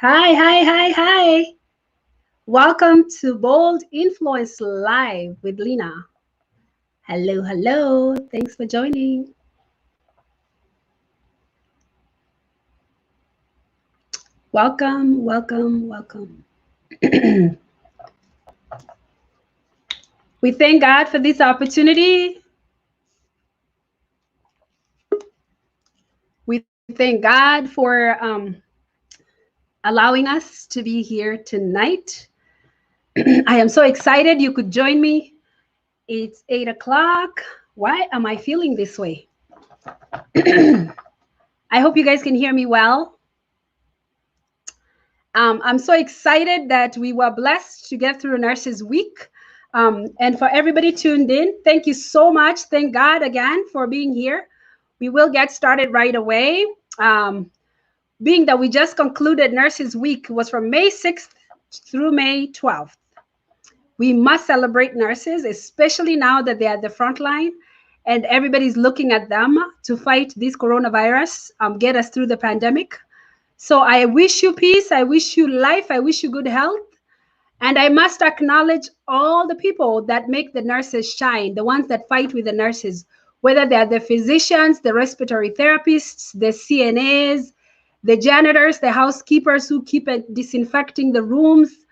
Hi, hi, hi, hi. Welcome to Bold Influence Live with Lyna. Hello, hello. Thanks for joining. Welcome, welcome, welcome. We thank God for this opportunity. We thank God for allowing us to be here tonight. I am so excited you could join me. It's 8 o'clock. Why am I feeling this way? I hope you guys can hear me well. I'm so excited that we were blessed to get through Nurses Week. And for everybody tuned in, thank you so much. Thank God again for being here. We will get started right away. Being that we just concluded Nurses Week was from May 6th through May 12th. We must celebrate nurses, especially now that they're at the front line and everybody's looking at them to fight this coronavirus, get us through the pandemic. So I wish you peace. I wish you life. I wish you good health. And I must acknowledge all the people that make the nurses shine, the ones that fight with the nurses, whether they're the physicians, the respiratory therapists, the CNAs, the janitors, the housekeepers who keep disinfecting the rooms,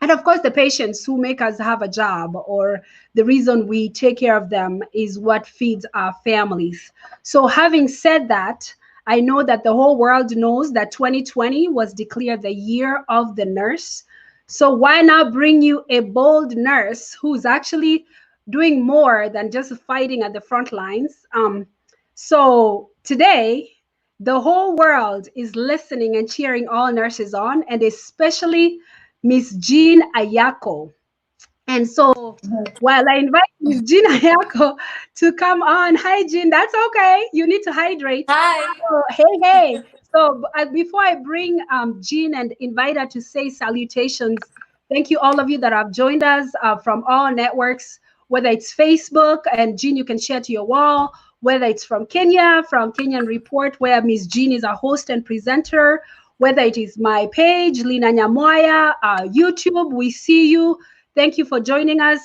and of course, the patients who make us have a job, or the reason we take care of them is what feeds our families. So having said that, I know that the whole world knows that 2020 was declared the year of the nurse. So why not bring you a bold nurse who's actually doing more than just fighting at the front lines? So today, the whole world is listening and cheering all nurses on, and especially Miss Jean Ayacko. And so while I invite Miss Jean Ayacko to come on, hi Jean, that's okay. You need to hydrate. Hi. So, hey, hey. So before I bring Jean and invite her to say salutations, thank you all of you that have joined us from all networks, whether it's Facebook, and Jean, you can share to your wall, whether it's from Kenya, from Kenyan Report, where Miss Jean is a host and presenter, whether it is my page, Lyna Nyamwaya, YouTube, we see you. Thank you for joining us.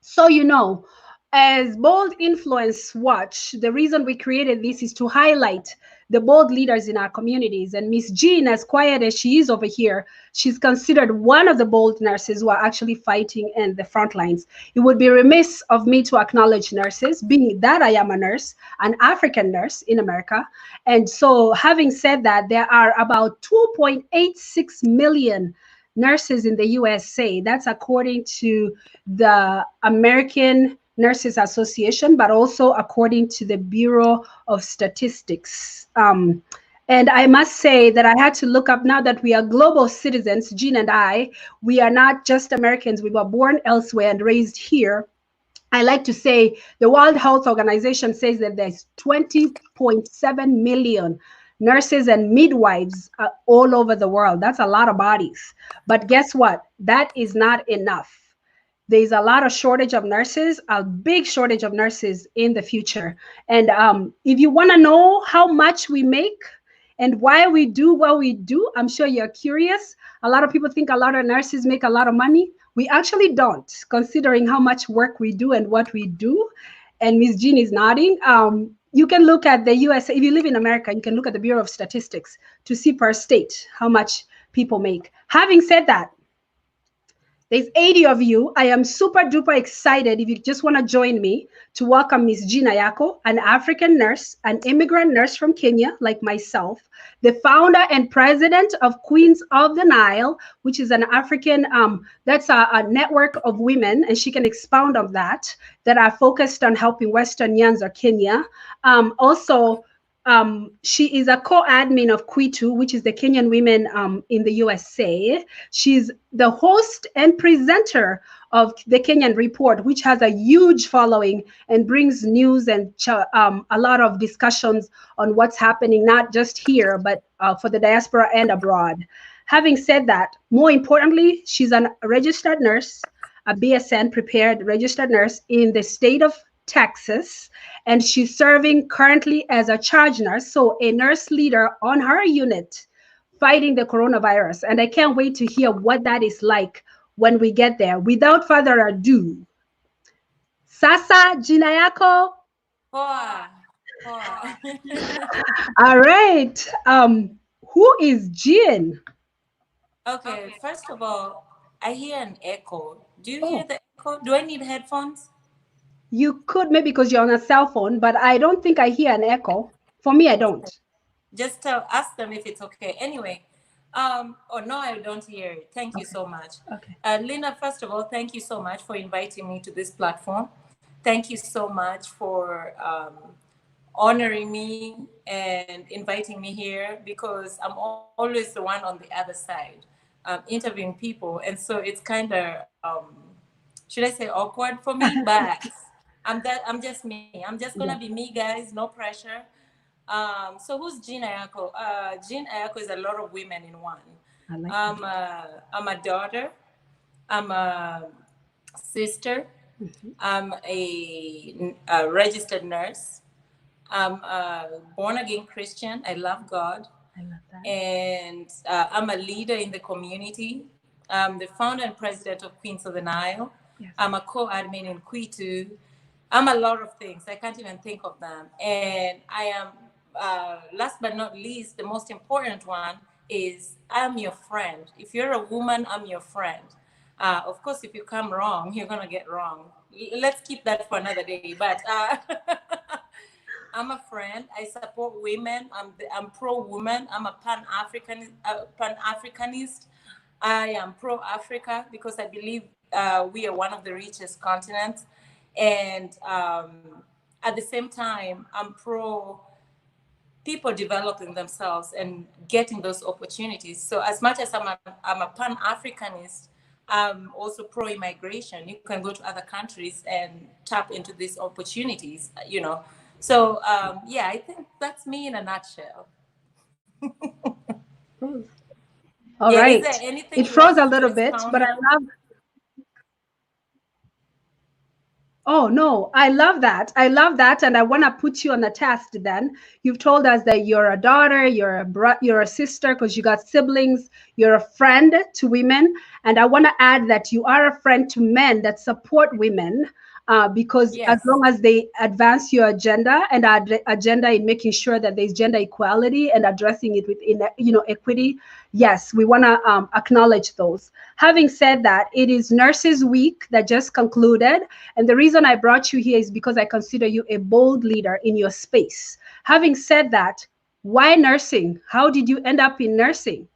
So, you know, as Bold Influence Watch, the reason we created this is to highlight the bold leaders in our communities. And Miss Jean, as quiet as she is over here, she's considered one of the bold nurses who are actually fighting in the front lines. It would be remiss of me to acknowledge nurses, being that I am a nurse, an African nurse in America. And so, having said that, there are about 2.86 million nurses in the USA. That's according to the American Nurses Association, but also according to the Bureau of Statistics. And I must say that I had to look up, now that we are global citizens, Jean and I, we are not just Americans. We were born elsewhere and raised here. I like to say the World Health Organization says that there's 20.7 million nurses and midwives all over the world. That's a lot of bodies. But guess what? That is not enough. There's a lot of shortage of nurses, a big shortage of nurses in the future. And if you want to know how much we make and why we do what we do, I'm sure you're curious. A lot of people think a lot of nurses make a lot of money. We actually don't, considering how much work we do and what we do. And Ms. Jean is nodding. You can look at the US. If you live in America, you can look at the Bureau of Statistics to see per state how much people make. Having said that, there's 80 of you. I am super duper excited if you just want to join me to welcome Miss Jean Ayacko, an African nurse, an immigrant nurse from Kenya, like myself, the founder and president of Queens of the Nile, which is an African, that's a network of women, and she can expound on that are focused on helping Western Nyanza, Kenya. Also, she is a co-admin of KWITU, which is the Kenyan Women in the USA. She's the host and presenter of the Kenyan Report, which has a huge following and brings news and a lot of discussions on what's happening, not just here, but for the diaspora and abroad. Having said that, more importantly, she's a registered nurse, a BSN prepared registered nurse in the state of Texas, and she's serving currently as a charge nurse, so a nurse leader on her unit fighting the coronavirus. And I can't wait to hear what that is like when we get there. Without further ado, sasa jina yako? Poa. Poa. All right. Who is Jean? Okay, first of all, I hear an echo. Do you hear Oh, the echo? Do I need headphones? you could maybe because you're on a cell phone, but I don't think I hear an echo. For me, I don't. Just ask them if it's okay. Anyway, oh no, I don't hear it. Thank you Okay. so much. Okay. Lina, first of all, thank you so much for inviting me to this platform. Thank you so much for honoring me and inviting me here, because I'm always the one on the other side interviewing people. And so it's kind of, should I say awkward for me? But I'm just me. I'm just going to Yeah, be me, guys. No pressure. So who's Jean Ayacko? Jean Ayacko is a lot of women in one. I like that. I'm a daughter. I'm a sister. Mhm. I'm a registered nurse. I'm a born again Christian. I love God. I love that. And I'm a leader in the community. I'm the founder and president of Queens of the Nile. Yes. I'm a co-admin in KWITU. I'm a lot of things. I can't even think of them. And I am, last but not least, the most important one is I'm your friend. If you're a woman, I'm your friend. Of course, if you come wrong, you're going to get wrong. Let's keep that for another day. But I'm a friend. I support women. I'm pro-woman. I'm a pan-Africanist. I am pro-Africa because I believe we are one of the richest continents. And at the same time, I'm pro people developing themselves and getting those opportunities. So as much as I'm a pan-Africanist, I'm also pro-immigration. You can go to other countries and tap into these opportunities, you know. So yeah, I think that's me in a nutshell. Froze. All Yeah, is right. there anything It you want froze a me to little bit, expound but I on? love. Oh no, I love that. I love that, and I want to put you on a test. Then you've told us that you're a daughter, you're a sister because you got siblings. You're a friend to women, and I want to add that you are a friend to men that support women. Because as Yes. long as they advance your agenda and our agenda in making sure that there's gender equality and addressing it within, equity, yes, we want to acknowledge those. Having said that, it is Nurses Week that just concluded, and the reason I brought you here is because I consider you a bold leader in your space. Having said that, why nursing? How did you end up in nursing?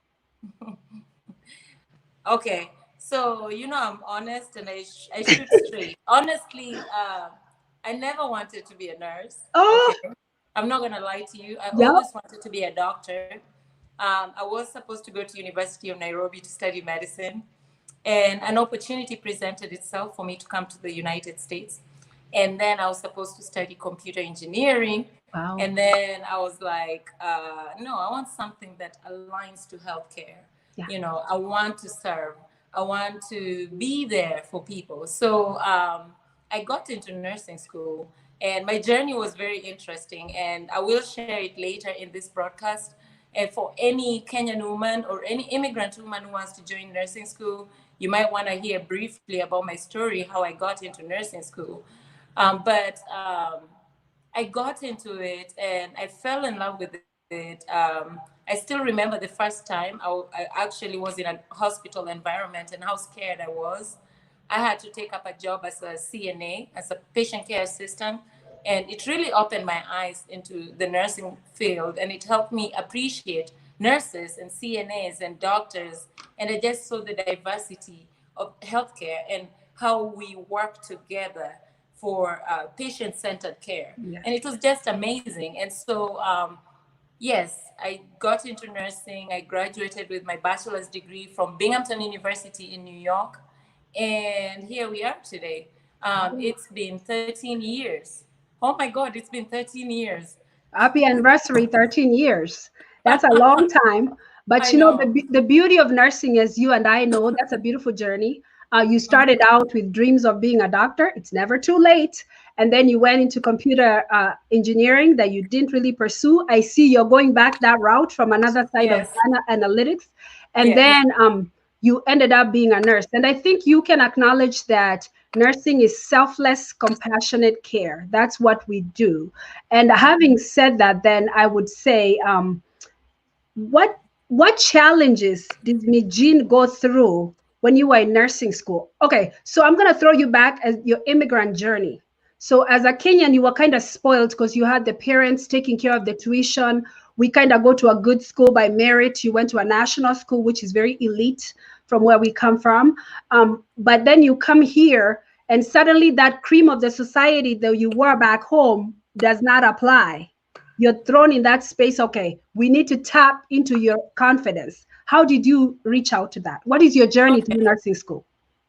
Okay. So, I'm honest and I shoot straight. Honestly, I never wanted to be a nurse. Oh, Okay. I'm not going to lie to you. I yeah. always wanted to be a doctor. I was supposed to go to University of Nairobi to study medicine, and an opportunity presented itself for me to come to the United States. And then I was supposed to study computer engineering. Wow. And then I was like, no, I want something that aligns to healthcare. Yeah. I want to serve. I want to be there for people. So I got into nursing school, and my journey was very interesting. And I will share it later in this broadcast. And for any Kenyan woman or any immigrant woman who wants to join nursing school, you might want to hear briefly about my story, how I got into nursing school. But I got into it and I fell in love with it. I still remember the first time I actually was in a hospital environment and how scared I was. I had to take up a job as a CNA, as a patient care assistant. And it really opened my eyes into the nursing field, and it helped me appreciate nurses and CNAs and doctors. And I just saw the diversity of healthcare and how we work together for patient-centered care. Yes. And it was just amazing. And so, yes, I got into nursing. I graduated with my bachelor's degree from Binghamton University in New York. And here we are today. It's been 13 years. Oh my God, it's been 13 years. Happy anniversary, 13 years. That's a long time. But I know. the beauty of nursing, as you and I know, that's a beautiful journey. You started out with dreams of being a doctor. It's never too late. And then you went into computer engineering that you didn't really pursue. I see you're going back that route from another side of Yes. analytics. And Yes. then you ended up being a nurse. And I think you can acknowledge that nursing is selfless, compassionate care. That's what we do. And having said that, then I would say, what what challenges did Jean go through when you were in nursing school? Okay, so I'm gonna throw you back as your immigrant journey. So as a Kenyan, you were kind of spoiled because you had the parents taking care of the tuition. We kind of go to a good school by merit. You went to a national school, which is very elite from where we come from. But then you come here, and suddenly that cream of the society that you were back home does not apply. You're thrown in that space. Okay, we need to tap into your confidence. How did you reach out to that? What is your journey Okay. through nursing school?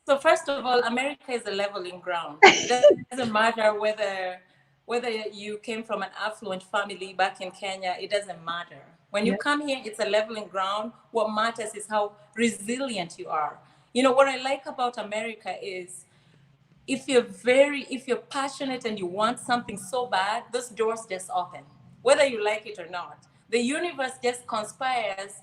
So first of all, America is a leveling ground. It doesn't matter whether you came from an affluent family back in Kenya. It doesn't matter. When you Yeah. come here, it's a leveling ground. What matters is how resilient you are. You know what I like about America is if you're passionate and you want something so bad, those doors just open, whether you like it or not. The universe just conspires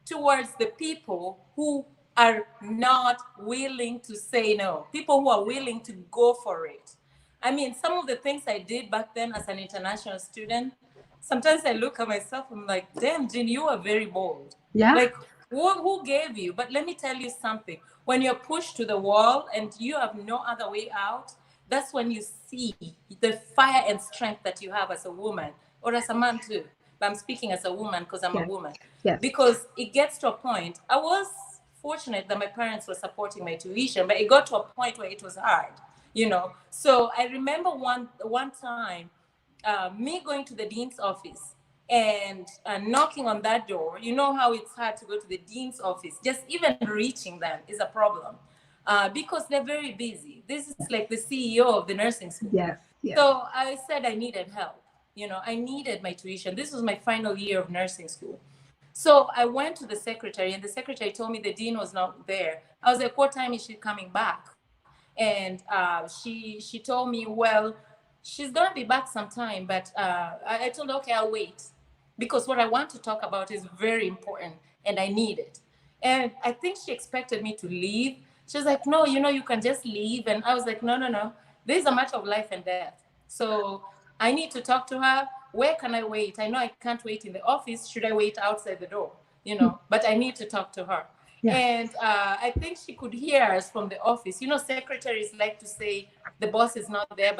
towards the people who are not willing to say no, people who are willing to go for it. I mean, some of the things I did back then as an international student, sometimes I look at myself, I'm like, damn, Jean, you are very bold. Yeah. Like, who gave you? But let me tell you something. When you're pushed to the wall and you have no other way out, that's when you see the fire and strength that you have as a woman or as a man too. But I'm speaking as a woman because I'm a Yes. woman. Yes. Because it gets to a point, I was fortunate that my parents were supporting my tuition, but it got to a point where it was hard, you know. So I remember one time me going to the dean's office and knocking on that door. You know how it's hard to go to the dean's office. Just even reaching them is a problem because they're very busy. This is like the CEO of the nursing school. Yes. Yes. So I said I needed help. You know, I needed my tuition. This was my final year of nursing school. So I went to the secretary, and the secretary told me the dean was not there. I was like, "What time is she coming back?" And she told me, "Well, she's gonna be back sometime." But I told her, "Okay, I'll wait," because what I want to talk about is very important, and I need it. And I think she expected me to leave. She was like, "No, you know, you can just leave." And I was like, "No, no, no. This is a matter of life and death. So I need to talk to her. Where can I wait? I know I can't wait in the office. Should I wait outside the door? You know, but I need to talk to her." Yeah. And I think she could hear us from the office. You know, secretaries like to say the boss is not there,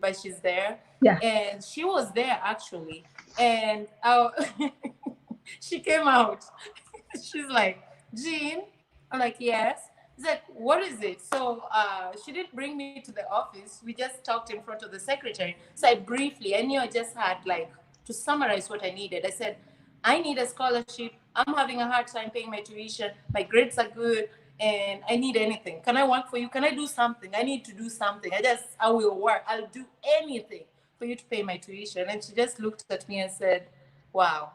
but she's there. Yeah. And she was there actually. And she came out. She's like, "Jean," I'm like, "Yes." She's like, "What is it?" So she didn't bring me to the office. We just talked in front of the secretary. So I knew I just had like to summarize what I needed. I said, "I need a scholarship. I'm having a hard time paying my tuition. My grades are good and I need anything. Can I work for you? Can I do something? I need to do something. I will work. I'll do anything for you to pay my tuition." And she just looked at me and said, "Wow."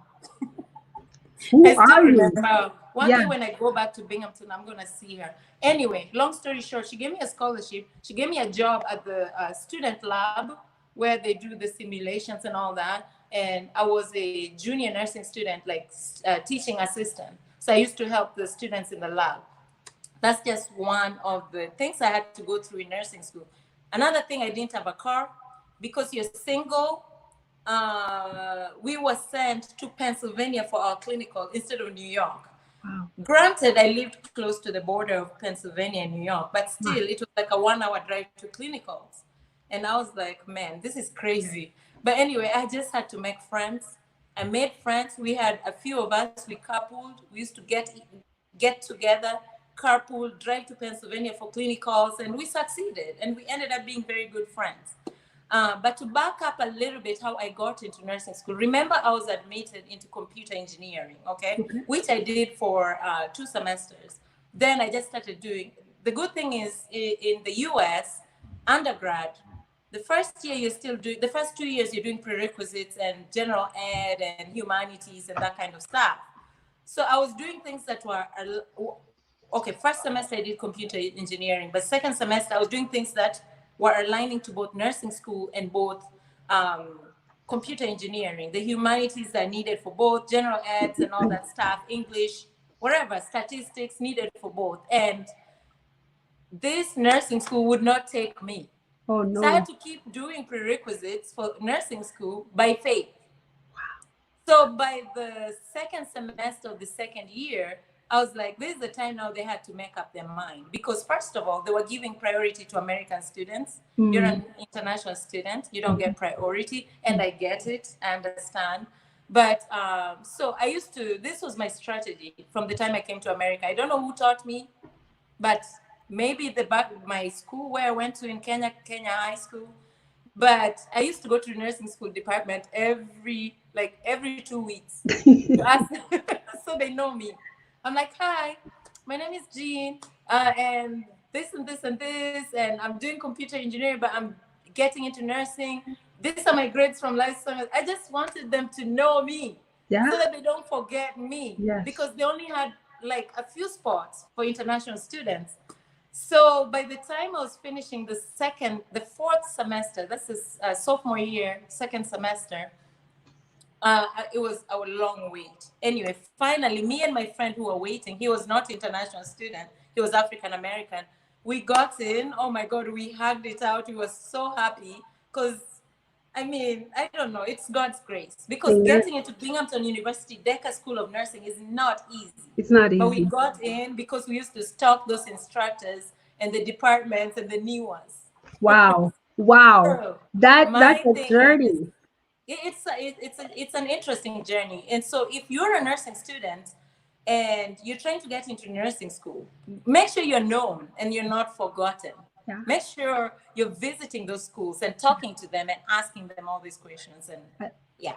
Who I still are you? remember one Yeah. day when I go back to Binghamton, I'm going to see her. Anyway, long story short, she gave me a scholarship. She gave me a job at the student lab where they do the simulations and all that. And I was a junior nursing student, like teaching assistant. So I used to help the students in the lab. That's just one of the things I had to go through in nursing school. Another thing, I didn't have a car because you're single. We were sent to Pennsylvania for our clinical instead of New York. Wow. Granted, I lived close to the border of Pennsylvania and New York, but Wow. still, it was like a 1 hour drive to clinicals. And I was like, man, this is crazy. But anyway, I just had to make friends. I made friends. We had a few of us, we coupled. We used to get together, carpool, drive to Pennsylvania for clinicals, and we succeeded. And we ended up being very good friends. But to back up a little bit, how I got into nursing school. Remember, I was admitted into computer engineering, okay, Okay. which I did for 2 semesters. Then I just started doing. The good thing is in the U.S. undergrad, the first year you're still doing. The first 2 years you're doing prerequisites and general ed and humanities and that kind of stuff. So I was doing things that were okay, first semester I did computer engineering, but second semester I was doing things that were aligning to both nursing school and both um, computer engineering. The humanities are needed for both, general eds and all that stuff, English, whatever, statistics needed for both. And this nursing school would not take me. Oh So I no. had to keep doing prerequisites for nursing school by faith. So by the second semester of the second year, I was like, this is the time now they had to make up their mind. Because first of all, they were giving priority to American students. You're Mm. an international student, you don't get priority. And I get it, I understand. But so I used to, this was my strategy from the time I came to America. I don't know who taught me, but maybe the back my school where I went to in Kenya high school. But I used to go to the nursing school department every 2 weeks to ask, so they know me. I'm like, hi, my name is Jean, and this and this and this, and I'm doing computer engineering, but I'm getting into nursing. These are my grades from last summer. I just wanted them to know me Yeah. so that they don't forget me, Yes. because they only had like a few spots for international students. So by the time I was finishing the fourth semester, this is sophomore year, second semester, it was a long wait. Anyway, finally, me and my friend who were waiting, he was not international student, he was African American. We got in. Oh my God, we hugged it out. We were so happy because, I mean, I don't know, it's God's grace. Because Amen. getting into Binghamton University Decker School of Nursing is not easy. It's not But we easy. got in because we used to stalk those instructors and the departments and the new ones. Wow. Wow. So That's my a thing is, journey. it's an interesting journey. And so if you're a nursing student and you're trying to get into nursing school, make sure you're known and you're not forgotten. Yeah. Make sure you're visiting those schools and talking to them and asking them all these questions. And I, yeah,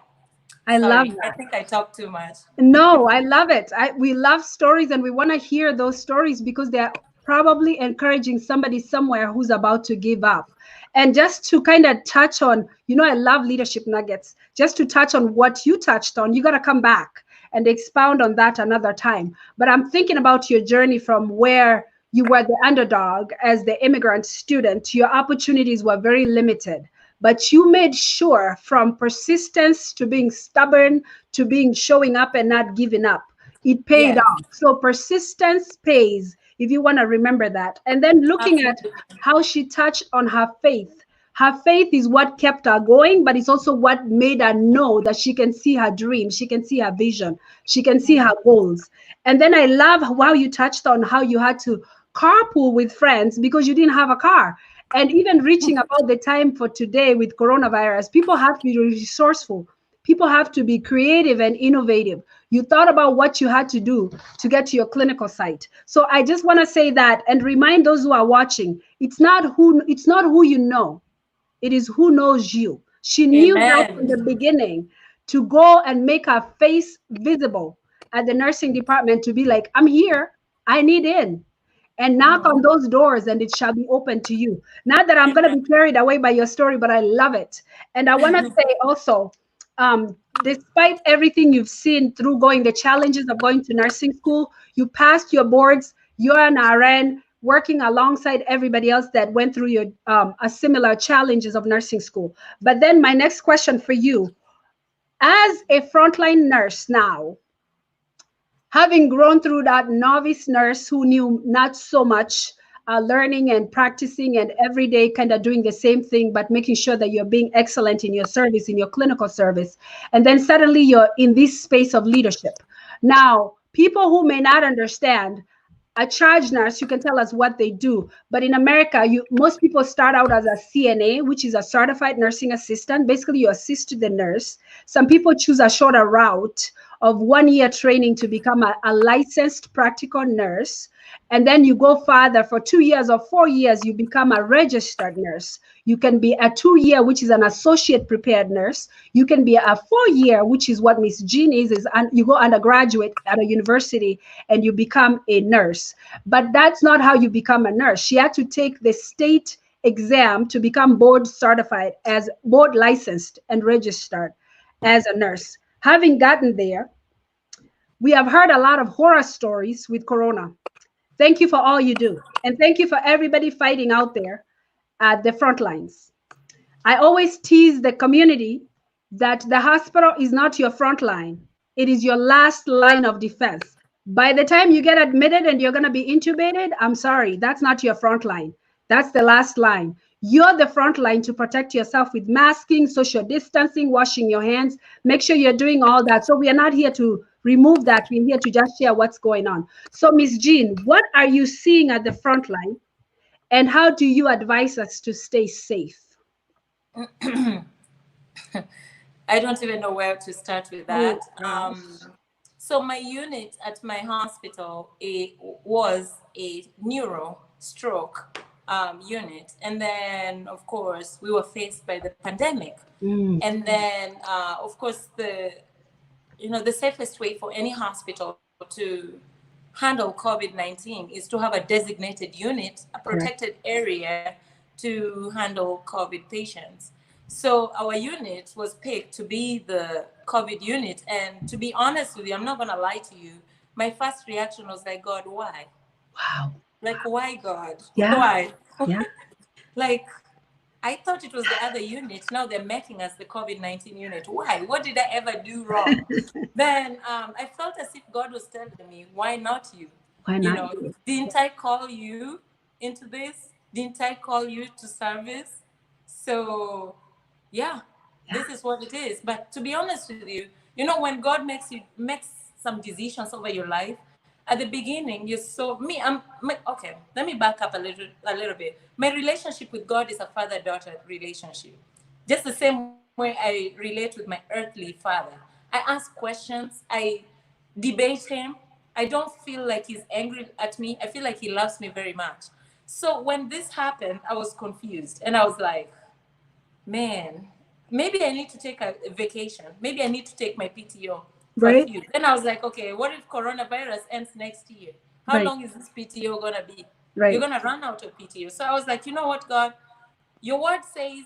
I love sorry, I that. think I talked too much. No, I love it. We love stories and we want to hear those stories because they're probably encouraging somebody somewhere who's about to give up. And just to kind of touch on, I love leadership nuggets. Just to touch on what you touched on, you got to come back and expound on that another time. But I'm thinking about your journey from where you were the underdog as the immigrant student. Your opportunities were very limited, but you made sure from persistence to being stubborn to being showing up and not giving up. It paid Yes, off. So persistence pays, if you want to remember that. And then looking at absolutely. how she touched on her faith. Her faith is what kept her going, but it's also what made her know that she can see her dream, she can see her vision, she can see her goals. And then I love how you touched on how you had to carpool with friends because you didn't have a car. And even reaching about the time for today with coronavirus, people have to be resourceful. People have to be creative and innovative. You thought about what you had to do to get to your clinical site. So I just want to say that and remind those who are watching, it's not who you know. It is who knows you. She knew that from the Amen. beginning to go and make her face visible at the nursing department to be like, I'm here. I need in and knock on those doors and it shall be open to you. Not that I'm going to be carried away by your story, but I love it. And I want to say also, despite everything you've seen through going the challenges of going to nursing school, you passed your boards, you're an RN working alongside everybody else that went through your a similar challenges of nursing school. But then my next question for you, as a frontline nurse now, having grown through that novice nurse who knew not so much, learning and practicing and every day kind of doing the same thing, but making sure that you're being excellent in your service, in your clinical service. And then suddenly you're in this space of leadership. Now, people who may not understand, a charge nurse, you can tell us what they do. But in America, most people start out as a CNA, which is a certified nursing assistant. Basically, you assist the nurse. Some people choose a shorter route of 1 year training to become a licensed practical nurse. And then you go further for 2 years or 4 years, you become a registered nurse. You can be a 2 year, which is an associate prepared nurse. You can be a 4 year, which is what Miss Jean is you go undergraduate at a university and you become a nurse. But that's not how you become a nurse. She had to take the state exam to become board certified, as board licensed and registered as a nurse. Having gotten there, we have heard a lot of horror stories with corona. Thank you for all you do. And thank you for everybody fighting out there at the front lines. I always tease the community that the hospital is not your front line. It is your last line of defense. By the time you get admitted and you're going to be intubated, I'm sorry, that's not your front line. That's the last line. You're the front line to protect yourself with masking, social distancing, washing your hands. Make sure you're doing all that. So we are not here to remove that. We're here to just share what's going on. So, Miss Jean, what are you seeing at the front line? And how do you advise us to stay safe? I don't even know where to start with that. Oh, So my unit at my hospital, it was a neuro stroke unit, and then of course we were faced by the pandemic, and then of course the safest way for any hospital to handle COVID-19 is to have a designated unit, a protected area to handle COVID patients. So our unit was picked to be the COVID unit. And to be honest with you, I'm not going to lie to you. My first reaction was like, God, why? wow. Like, why, God? Yeah. Why? Yeah. Like, I thought it was the other unit. Now they're making us the COVID-19 unit. Why? What did I ever do wrong? Then I felt as if God was telling me, why not you? Why You not know, you? didn't I call you into this? Didn't I call you to service? So, yeah, this is what it is. But to be honest with you, when God makes some decisions over your life, at the beginning, okay. Let me back up a little bit. My relationship with God is a father-daughter relationship, just the same way I relate with my earthly father. I ask questions. I debate him. I don't feel like he's angry at me. I feel like he loves me very much. So when this happened, I was confused, and I was like, man, maybe I need to take a vacation. Maybe I need to take my PTO for a Right? few. Then I was like, okay, what if coronavirus ends next year? How Right. long is this PTO gonna be? You're Right. gonna run out of PTO. So I was like, you know what, God? Your word says,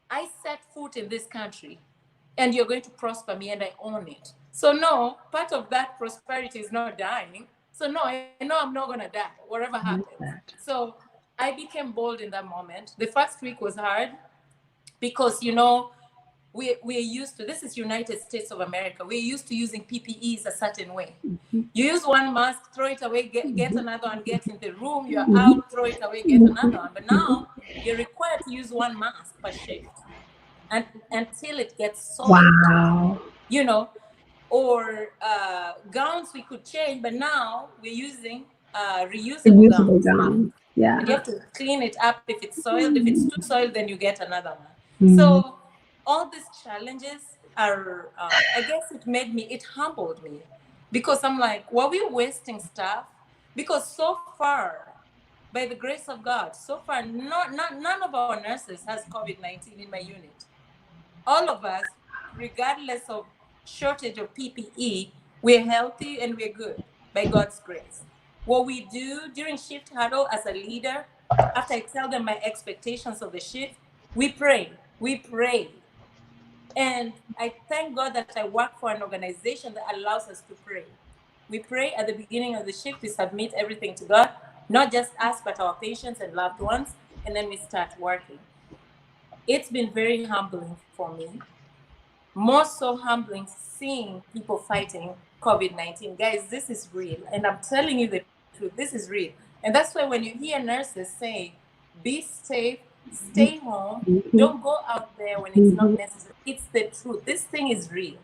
I set foot in this country and you're going to prosper me and I own it. So no, part of that prosperity is not dying. So no, I know I'm not gonna die, whatever I like happens. that. So I became bold in that moment. The first week was hard because we're used to, this is United States of America, we're used to using PPEs a certain way. You use one mask, throw it away, get another one, get in the room, you're out, throw it away, get another one. But now you're required to use one mask per shift and until it gets soiled, Wow. you know or gowns we could change, but now we're using reusable Reusable gowns, gowns. Yeah. and you have to clean it up if it's soiled. If it's too soiled, then you get another one. Mm. So all these challenges are, I guess it humbled me, because I'm like, were we wasting stuff? Because so far, by the grace of God, so far, none of our nurses has COVID-19 in my unit. All of us, regardless of shortage of PPE, we're healthy and we're good by God's grace. What we do during shift huddle as a leader, after I tell them my expectations of the shift, we pray. We pray. And I thank God that I work for an organization that allows us to pray. We pray at the beginning of the shift, we submit everything to God, not just us, but our patients and loved ones, and then we start working. It's been very humbling for me, more so humbling seeing people fighting COVID-19. Guys, this is real. And I'm telling you the truth, this is real. And that's why when you hear nurses saying, be safe, stay home, Mhm. don't go out there when it's not Mhm. necessary, it's the truth. This thing is real.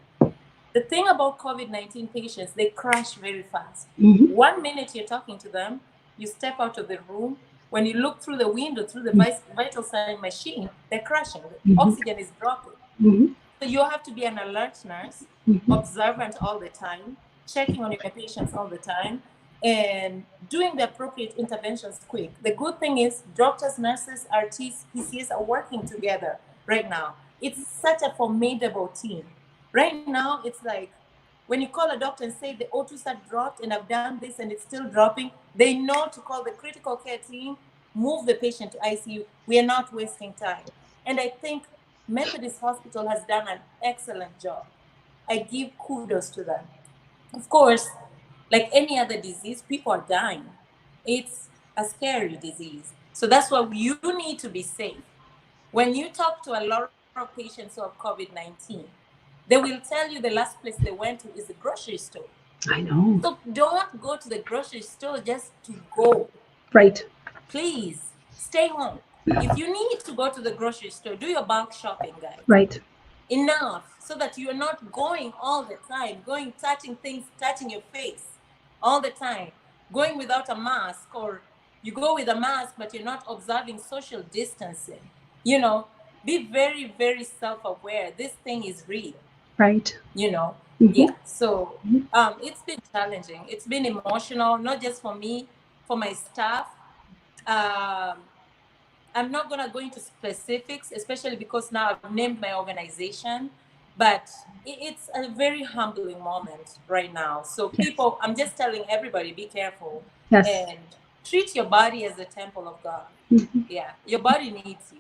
The thing about COVID-19 patients, they crash very fast. Mhm. 1 minute you're talking to them, you step out of the room. When you look through the window, through the vital sign machine, they're crashing. The Mhm. oxygen is dropping. Mhm. So you have to be an alert nurse, Mhm. observant all the time, checking on your patients all the time, and doing the appropriate interventions quick. The good thing is doctors, nurses, RTs, PCS are working together right now. It's such a formidable team. Right now, it's like when you call a doctor and say the O2 sat dropped and I've done this and it's still dropping, they know to call the critical care team, move the patient to ICU. We are not wasting time. And I think Methodist Hospital has done an excellent job. I give kudos to them. Of course, like any other disease, people are dying. It's a scary disease. So that's why you need to be safe. When you talk to a lot of patients who have COVID-19, they will tell you the last place they went to is the grocery store. I know. So don't go to the grocery store just to go. Right. Please stay home. If you need to go to the grocery store, do your bulk shopping, guys. Right. Enough so that you're not going all the time, going touching things, touching your face all the time, going without a mask, or you go with a mask but you're not observing social distancing. You know, be very, very self-aware. This thing is real, Right. you know. Mm-hmm. Yeah. So it's been challenging. It's been emotional, not just for me, for my staff. Um, I'm not going to go into specifics, especially because now I've named my organization, but it's a very humbling moment right now. So Yes. people, I'm just telling everybody, be careful Yes. and treat your body as a temple of God. Mhm. Yeah, your body needs you.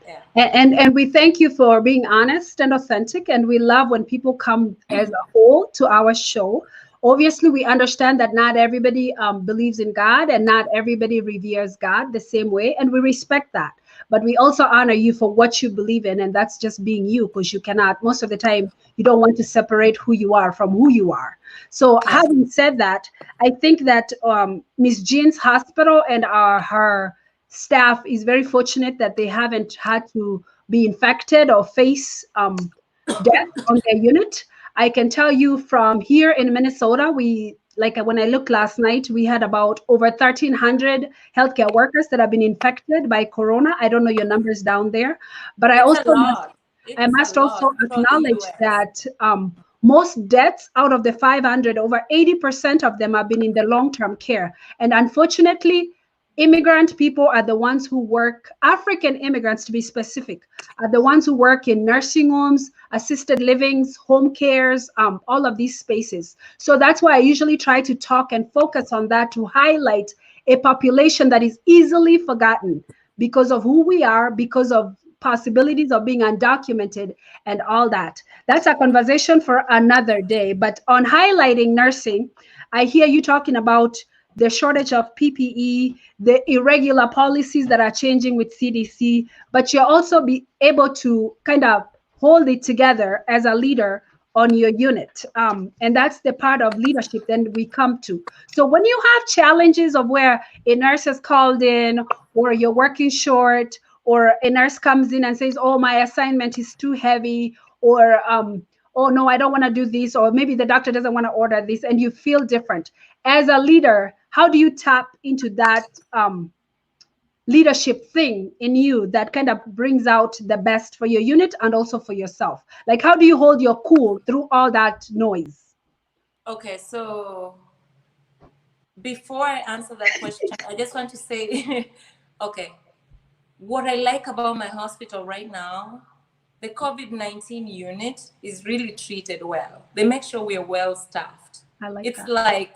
Yeah. And we thank you for being honest and authentic, and we love when people come as a whole to our show. Obviously, we understand that not everybody believes in God, and not everybody reveres God the same way, and we respect that. But we also honor you for what you believe in, and that's just being you, because you cannot, most of the time, you don't want to separate who you are from who you are. So Yeah. having said that, I think that Miss Jean's hospital and her staff is very fortunate that they haven't had to be infected or face death on their unit. I can tell you from here in Minnesota, we like when I looked last night, we had about over 1,300 healthcare workers that have been infected by corona. I don't know your numbers down there, but I It's a also must lot. I It's a must also lot throughout the acknowledge US. that most deaths out of the 500, over 80% of them have been in the long-term care. And unfortunately, immigrant people are the ones who work, African immigrants to be specific, are the ones who work in nursing homes, assisted livings, home cares, all of these spaces. So that's why I usually try to talk and focus on that to highlight a population that is easily forgotten because of who we are, because of possibilities of being undocumented and all that. That's a conversation for another day. But on highlighting nursing, I hear you talking about the shortage of PPE, the irregular policies that are changing with CDC, but you'll also be able to kind of hold it together as a leader on your unit. And that's the part of leadership then we come to. So when you have challenges of where a nurse is called in, or you're working short, or a nurse comes in and says, oh, my assignment is too heavy, or oh no, I don't want to do this, or maybe the doctor doesn't want to order this, and you feel different as a leader, how do you tap into that leadership thing in you that kind of brings out the best for your unit and also for yourself? Like, how do you hold your cool through all that noise? Okay, so before I answer that question, I just want to say, okay, what I like about my hospital right now, the COVID-19 unit is really treated well. They make sure we are well staffed. I like It's that. like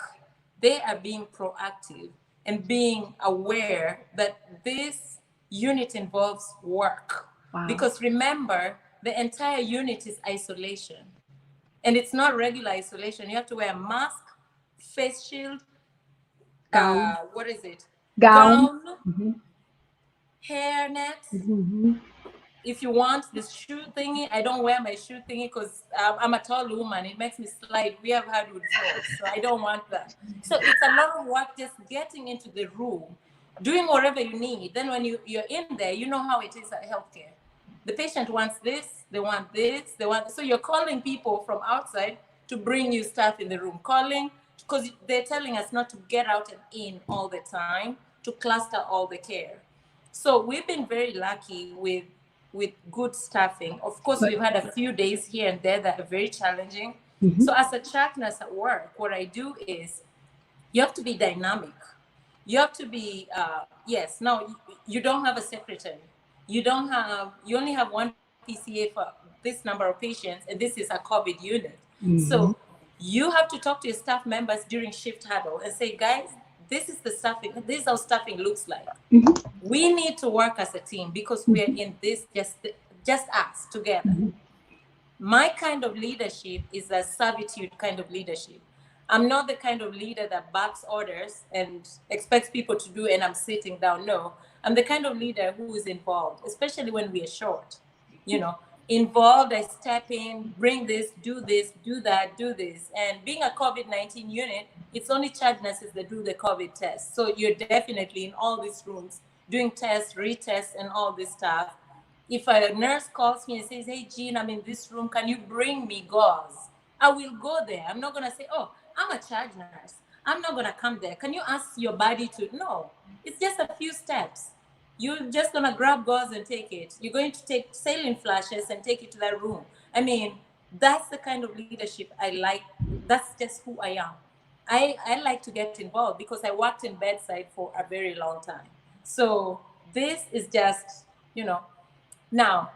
they are being proactive and being aware that this unit involves work. Wow. Because remember, the entire unit is isolation. And it's not regular isolation. You have to wear a mask, face shield, Gown. what is it? Gown. Gown, Mm-hmm. hairnet. Mm-hmm. If you want this shoe thingy, I don't wear my shoe thingy because I'm a tall woman. It makes me slide. We have hardwood floors, so I don't want that. So it's a lot of work just getting into the room, doing whatever you need. Then when you're in there, you know how it is at healthcare. The patient wants this, they want this, they want. So you're calling people from outside to bring you stuff in the room. Calling because they're telling us not to get out and in all the time, to cluster all the care. So we've been very lucky with good staffing. Of course, But we've had a few days here and there that are very challenging. mm-hmm. So as a track nurse at work, what I do is you have to be dynamic. You have to be yes. Now you don't have a secretary. You only have one PCA for this number of patients, and this is a COVID unit. So Mm-hmm. you have to talk to your staff members during shift huddle and say, guys, this is the staffing. This is how staffing looks like. Mm-hmm. We need to work as a team because we're in this just us together. Mm-hmm. My kind of leadership is a servitude kind of leadership. I'm not the kind of leader that backs orders and expects people to do and I'm sitting down. No, I'm the kind of leader who is involved, especially when we are short. You know, involved, I step in, bring this, do that, do this. And being a COVID-19 unit, it's only charge nurses that do the COVID test. So you're definitely in all these rooms doing tests, retests, and all this stuff. If a nurse calls me and says, hey, Jean, I'm in this room, can you bring me gauze? I will go there. I'm not going to say, oh, I'm a charge nurse. I'm not going to come there. Can you ask your body to? No, it's just a few steps. You're just going to grab gauze and take it. You're going to take saline flashes and take it to that room. I mean, that's the kind of leadership I like. That's just who I am. I like to get involved because I worked in bedside for a very long time. So this is just, you know, now,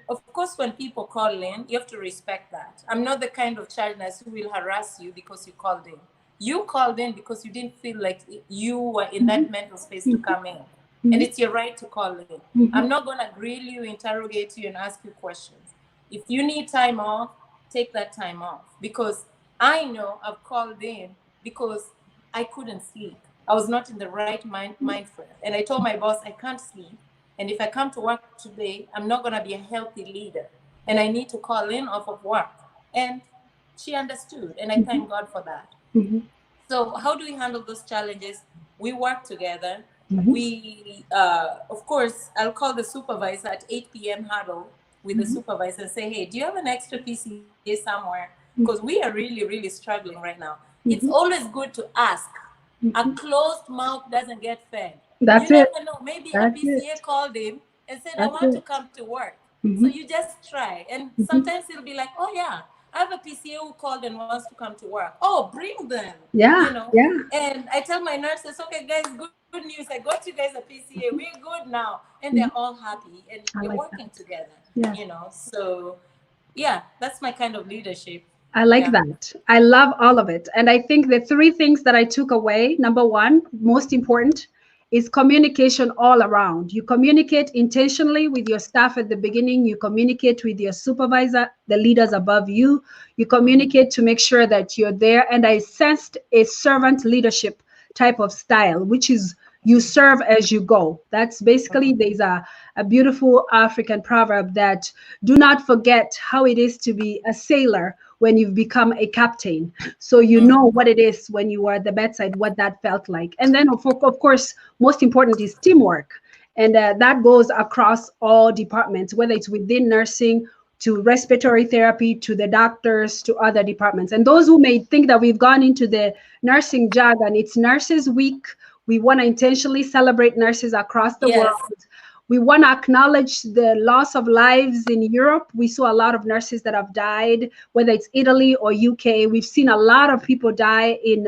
of course, when people call in, you have to respect that. I'm not the kind of child nurse who will harass you because you called in. You called in because you didn't feel like you were in that mental space to come in. And it's your right to call in. I'm not going to grill you, interrogate you, and ask you questions. If you need time off, take that time off. Because I know I've called in because I couldn't sleep. I was not in the right mind frame. And I told my boss, I can't sleep. And if I come to work today, I'm not going to be a healthy leader. And I need to call in off of work. And she understood. And I thank God for that. So how do we handle those challenges? We work together. We, of course, I'll call the supervisor at 8 p.m. huddle with the supervisor and say, hey, do you have an extra PCA somewhere? Because we are really, really struggling right now. It's always good to ask. A closed mouth doesn't get fed. That's You it. never know. Maybe a That's PCA it. called him and said, I That's want to it. come to work. So you just try. And sometimes it'll be like, oh, yeah, I have a PCA who called and wants to come to work. Oh, bring them, Yeah. you know. Yeah. And I tell my nurses, okay, guys, good news. I got you guys a PCA. We're good now. And they're all happy. And I you're like working together, that. Yeah. you know. So, yeah, that's my kind of leadership. I like Yeah. that. I love all of it. And I think the three things that I took away, number one, most important, is communication all around. You communicate intentionally with your staff at the beginning, you communicate with your supervisor, the leaders above you, you communicate to make sure that you're there. And I sensed a servant leadership type of style, which is you serve as you go. That's basically, there's a beautiful African proverb that do not forget how it is to be a sailor when you've become a captain. So you know what it is when you were at the bedside, what that felt like. And then, of course, most important is teamwork. And that goes across all departments, whether it's within nursing, to respiratory therapy, to the doctors, to other departments. And those who may think that we've gone into the nursing jargon, it's Nurses Week. We want to intentionally celebrate nurses across the world. Yes. We want to acknowledge the loss of lives in Europe. We saw a lot of nurses that have died, whether it's Italy or UK. We've seen a lot of people die in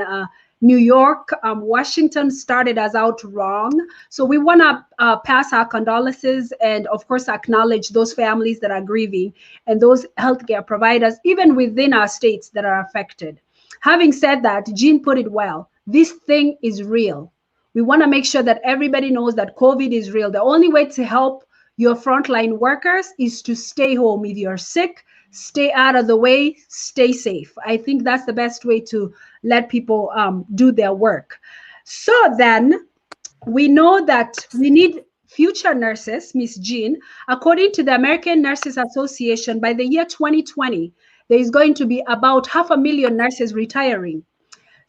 New York. Washington started us out wrong. So we want to pass our condolences and, of course, acknowledge those families that are grieving and those healthcare providers, even within our states, that are affected. Having said that, Jean put it well. This thing is real. We want to make sure that everybody knows that COVID is real. The only way to help your frontline workers is to stay home. If you're sick, stay out of the way, stay safe. I think that's the best way to let people do their work. So then we know that we need future nurses, Miss Jean. According to the American Nurses Association, by the year 2020, there is going to be about 500,000 nurses retiring.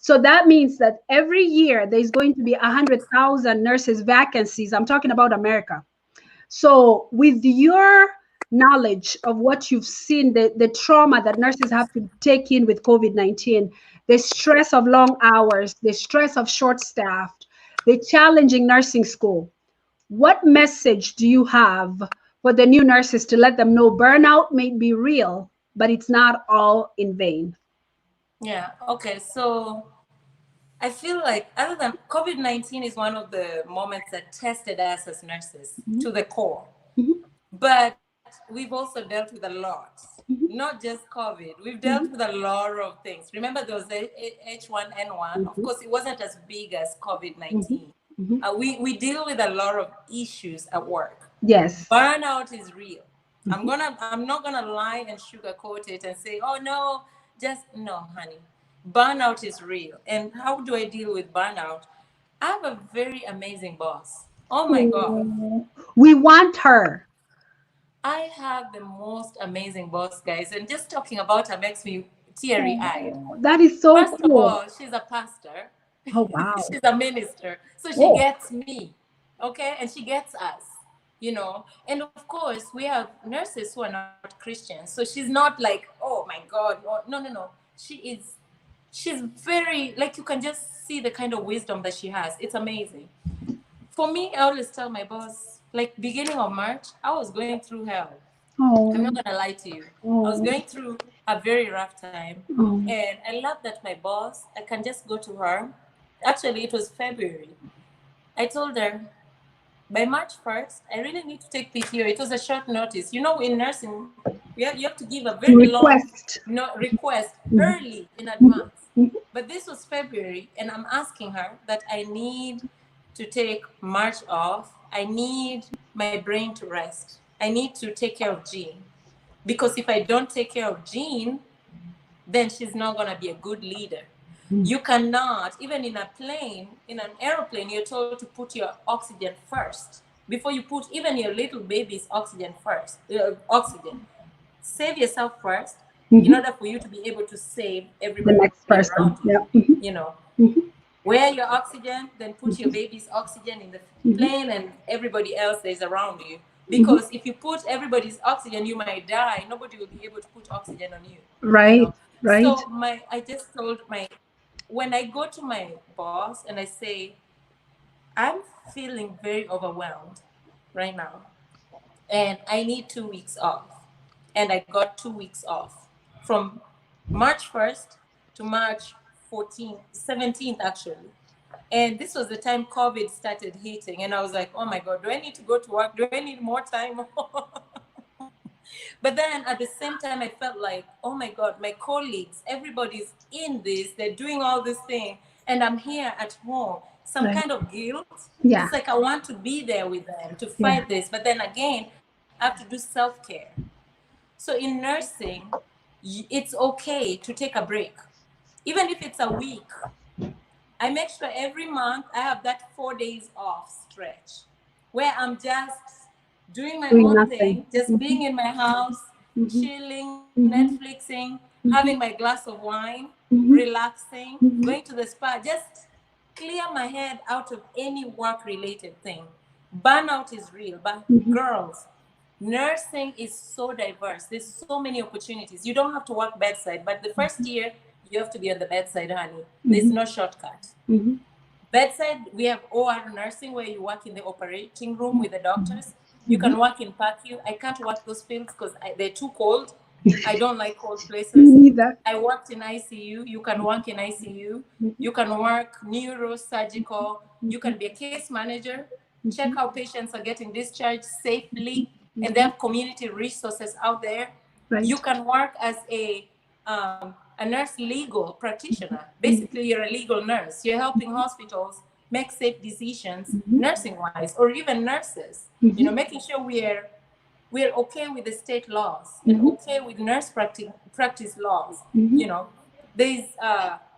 So that means that every year there's going to be 100,000 nurses vacancies. I'm talking about America. So with your knowledge of what you've seen, the trauma that nurses have to take in with COVID-19, the stress of long hours, the stress of short-staffed, the challenging nursing school, what message do you have for the new nurses to let them know burnout may be real, but it's not all in vain? Yeah. Okay. So I feel like other than COVID-19 is one of the moments that tested us as nurses to the core. But we've also dealt with a lot, not just COVID. We've dealt with a lot of things. Remember, there was the H1N1. Of course, it wasn't as big as COVID-19. We deal with a lot of issues at work. Yes. Burnout is real. I'm not gonna lie and sugarcoat it and say, oh no, just no, honey. Burnout is real. And how do I deal with burnout? I have a very amazing boss. Oh my God. Oh, we want her. I have the most amazing boss, guys. And just talking about her makes me teary eyed. Oh, that is so First of cool. all, she's a pastor, Oh, wow. she's a minister. So she Oh, gets me, okay? And she gets us, you know? And of course, we have nurses who are not Christians. So she's not like, oh my God. No, no, no. She's very, like, you can just see the kind of wisdom that she has. It's amazing. For me, I always tell my boss, like, beginning of March, I was going through hell. I'm not oh, gonna lie to you. I was oh, going through a very rough time, oh. and I love that my boss, I can just go to her. Actually, it was February. I told her by March 1st, I really need to take PTO. It was a short notice. You know, in nursing, you have to give a very long Request. request Mhm, early in mhm, advance. mhm. But this was February, and I'm asking her that I need to take March off. I need my brain to rest. I need to take care of Jean. Because if I don't take care of Jean, then she's not going to be a good leader. You cannot, even in a plane, in an airplane, you're told to put your oxygen first before you put even your little baby's oxygen first. Oxygen. Save yourself first in Mhm. order for you to be able to save The everybody next around you. person. Yeah. Mhm, You know, mhm, wear your oxygen, then put your baby's oxygen in the mhm, plane and everybody else that is around you. mhm. Because if you put everybody's oxygen, you might die. Nobody will be able to put oxygen on you. You Right, know. right. So I just told when I go to my boss and I say, I'm feeling very overwhelmed right now, and I need 2 weeks off. And I got 2 weeks off from March 1st to March 14th, 17th, actually. And this was the time COVID started hitting. And I was like, oh my God, do I need to go to work? Do I need more time? But then at the same time, I felt like, oh my God, my colleagues, everybody's in this, they're doing all this thing, and I'm here at home. Some Right. kind of guilt. Yeah, It's like I want to be there with them to yeah. fight this. But then again, I have to do self care. So in nursing, it's okay to take a break. Even if it's a week, I make sure every month I have that 4 days off stretch where I'm just doing my Doing own nothing. thing, just being in my house, Mhm, chilling, mhm, Netflixing, having mhm, my glass of wine, mhm, relaxing, mhm, going to the spa, just clear my head out of any work related thing. Burnout is real, but mhm. girls, nursing is so diverse. There's so many opportunities. You don't have to work bedside, but the first year you have to be on the bedside, honey. There's Mhm, no shortcut. mhm, Bedside, we have OR nursing where you work in the operating room with the doctors. You mhm. can work in PACU. I can't work those fields because they're too cold. I don't like cold Me places. neither. I worked in ICU. You can work in ICU. Mhm, You can work neurosurgical. You mhm, can be a case manager, check mhm, how patients are getting discharged safely, and they mhm. have community resources out there. You Right. can work as a nurse legal practitioner. Mhm, Basically, you're a legal nurse. You're helping hospitals make safe decisions, mhm, nursing wise, or even nurses. You know, mhm, making sure we're okay with the state laws and mhm, okay with nurse practice laws. mhm, You know, there's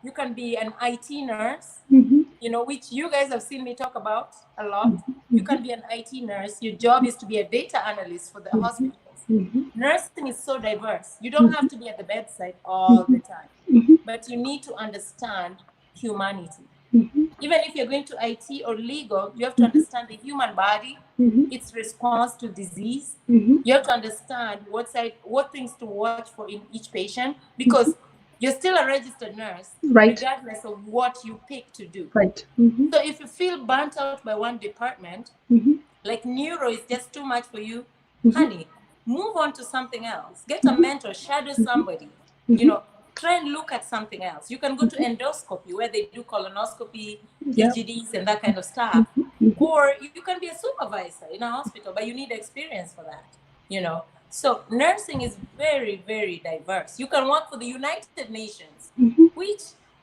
you can be an IT nurse, mhm, you know, which you guys have seen me talk about a lot. mhm, You mhm, can be an IT nurse. Your job is to be a data analyst for the mhm, hospitals. mhm, Nursing is so diverse. You don't have mhm, to be at the bedside all the mhm, time, mhm, but you need to understand humanity. mhm, Even if you're going to IT or legal, you have to mhm, understand the human body, mhm, its response to disease. mhm. You have to understand what things to watch for in each patient, because Mhm. you're still a registered nurse, Right, regardless of what you pick to do. right. Mhm, So if you feel burnt out by one department, mhm, like neuro is just too much for you, mhm, honey, move on to something else. Get a mhm, mentor, shadow mhm, somebody. You mhm, know, try and look at something else. You can go to mhm. endoscopy where they do colonoscopy, Yeah. EGDs, and that kind of stuff. Mhm, mhm. Or you can be a supervisor in a hospital, but you need experience for that. You know, so nursing is very, very diverse. You can work for the United Nations, Mhm. which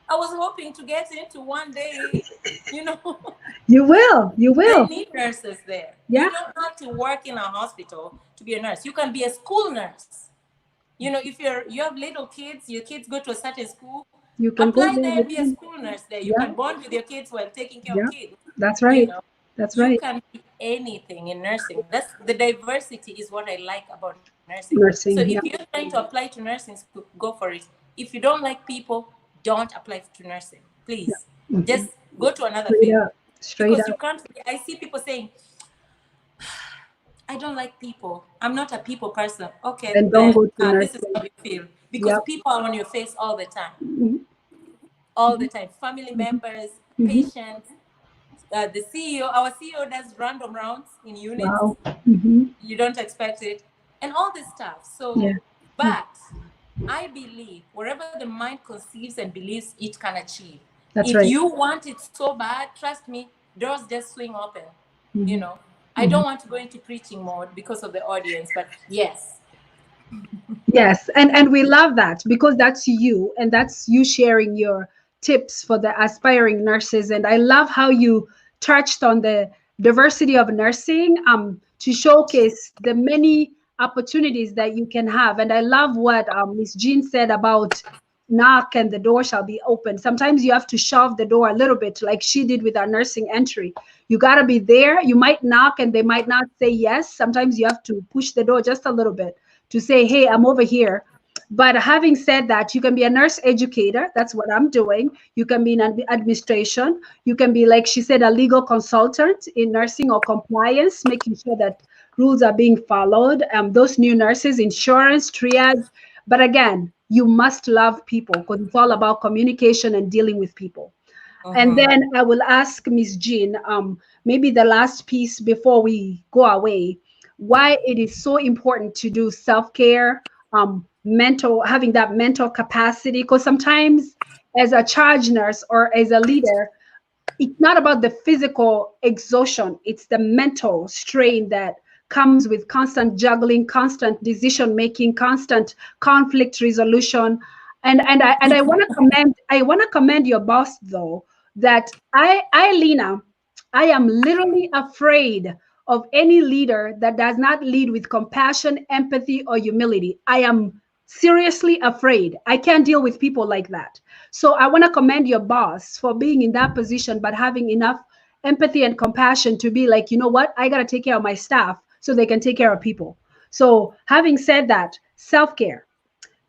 I was hoping to get into one day. You know, You will. You they will. need nurses there. You Yeah. don't have to work in a hospital to be a nurse. You can be a school nurse. You know, if you have little kids, your kids go to a certain school, You can go Apply there there, with be a them. school nurse there. You Yeah, can bond with your kids while taking care of yeah, kids. that's You right. know, That's you right. can be anything in nursing. That's the diversity is what I like about nursing. So if Nursing, you're yeah, trying to apply to nursing school, go for it. If you don't like people, don't apply to nursing, yeah. please. Just Hmm. go to another Straight field up, straight because you up. can't. I see people saying, I don't like people. I'm not a people person. Okay, Then don't then go to this is nursing. how you feel because Yep. people are on your face all the time, Hmm. all the time. Family members, Hmm. patients, the CEO. Our CEO does random rounds in units. Wow. Hmm. You don't expect it, and all this stuff. Yeah, So, but I believe wherever the mind conceives and believes, it can achieve. that's If right. you want it so bad, trust me, doors just swing open. You Hmm. know, I Hmm. don't want to go into preaching mode because of the audience, but yes. Yes, and we love that because that's you and that's you sharing your tips for the aspiring nurses. And I love how you touched on the diversity of nursing to showcase the many opportunities that you can have. And I love what Miss Jean said about knock and the door shall be open. Sometimes you have to shove the door a little bit, like she did with our nursing entry. You got to be there. You might knock and they might not say yes. Sometimes you have to push the door just a little bit to say, hey, I'm over here. But having said that, you can be a nurse educator. That's what I'm doing. You can be in administration. You can be, like she said, a legal consultant in nursing or compliance, making sure that rules are being followed. Those new nurses, insurance, triage. But again, you must love people because it's all about communication and dealing with people. And Mm-hmm. then I will ask Miss Jean, maybe the last piece before we go away, why it is so important to do self-care, mental, having that mental capacity. Because sometimes as a charge nurse or as a leader, it's not about the physical exhaustion, it's the mental strain that comes with constant juggling, constant decision making, constant conflict resolution. And I want to commend your boss though, that I Lena, I am literally afraid of any leader that does not lead with compassion, empathy, or humility. I am seriously afraid. I can't deal with people like that. So I want to commend your boss for being in that position, but having enough empathy and compassion to be like, you know what? I got to take care of my staff so they can take care of people. So having said that, self care,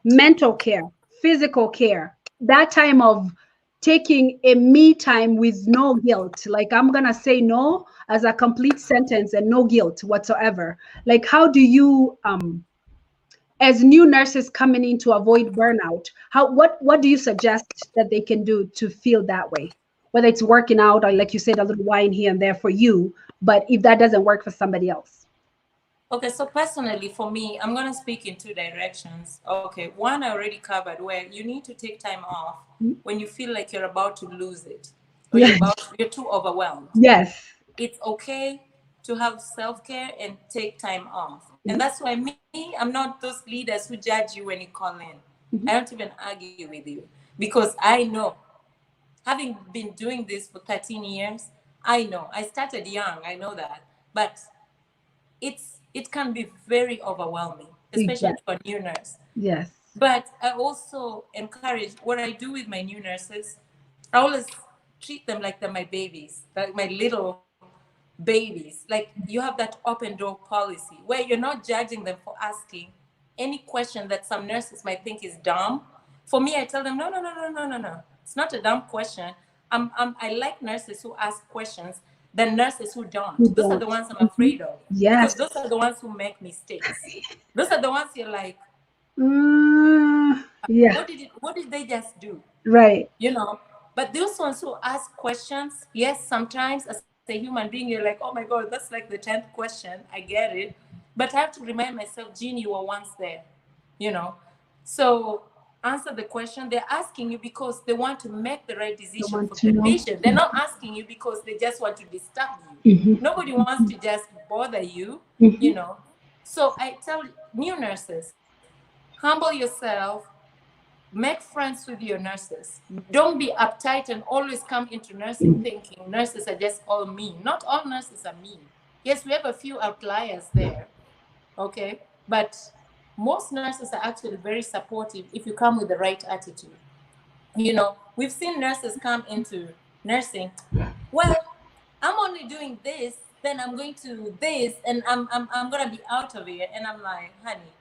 mental care, physical care, that time of taking a me time with no guilt. Like I'm going to say no as a complete sentence and no guilt whatsoever. Like how do you as new nurses coming in to avoid burnout, how what do you suggest that they can do to feel that way? Whether it's working out or like you said, a little wine here and there for you, but if that doesn't work for somebody else. Okay, so personally, for me, I'm going to speak in two directions. Okay, one I already covered where you need to take time off when you feel like you're about to lose it or Yeah. you're too overwhelmed. Yes. It's okay to have self-care and take time off. And that's why me, I'm not those leaders who judge you when you call in. I Mhm. don't even argue with you because I know, having been doing this for 13 years, I know. I started young, I know that. But it can be very overwhelming, especially Exactly. for a new nurse. Yes. But I also encourage what I do with my new nurses. I always treat them like they're my babies, like my little babies. Like you have that open door policy where you're not judging them for asking any question that some nurses might think is dumb. For me, I tell them, no, no, no, no, no, no, no. It's not a dumb question. I like nurses who ask questions than nurses who don't. You Those are the don't. ones I'm Mhm. afraid of because Yes. those are the ones who make mistakes. Those are the ones you're like, Yeah. what did they just do? Right. You know, but those ones who ask questions, yes, sometimes as a human being you're like, oh my god, that's like the 10th question, I get it, but I have to remind myself, Jean, you were once there, you know. So answer the question. They're asking you because they want to make the right I decision want for to the know. patient. They're not asking you because they just want to disturb you. Mhm. Nobody wants to just bother you, you Mhm. know. So I tell new nurses, humble yourself, make friends with your nurses. Don't be uptight and always come into nursing thinking nurses are just all mean. Not all nurses are mean. Yes, we have a few outliers there, okay? But most nurses are actually very supportive if you come with the right attitude. You know, we've seen nurses come into nursing. Well, I'm only doing this, then I'm going to this, and I'm gonna be out of here. And I'm like, honey,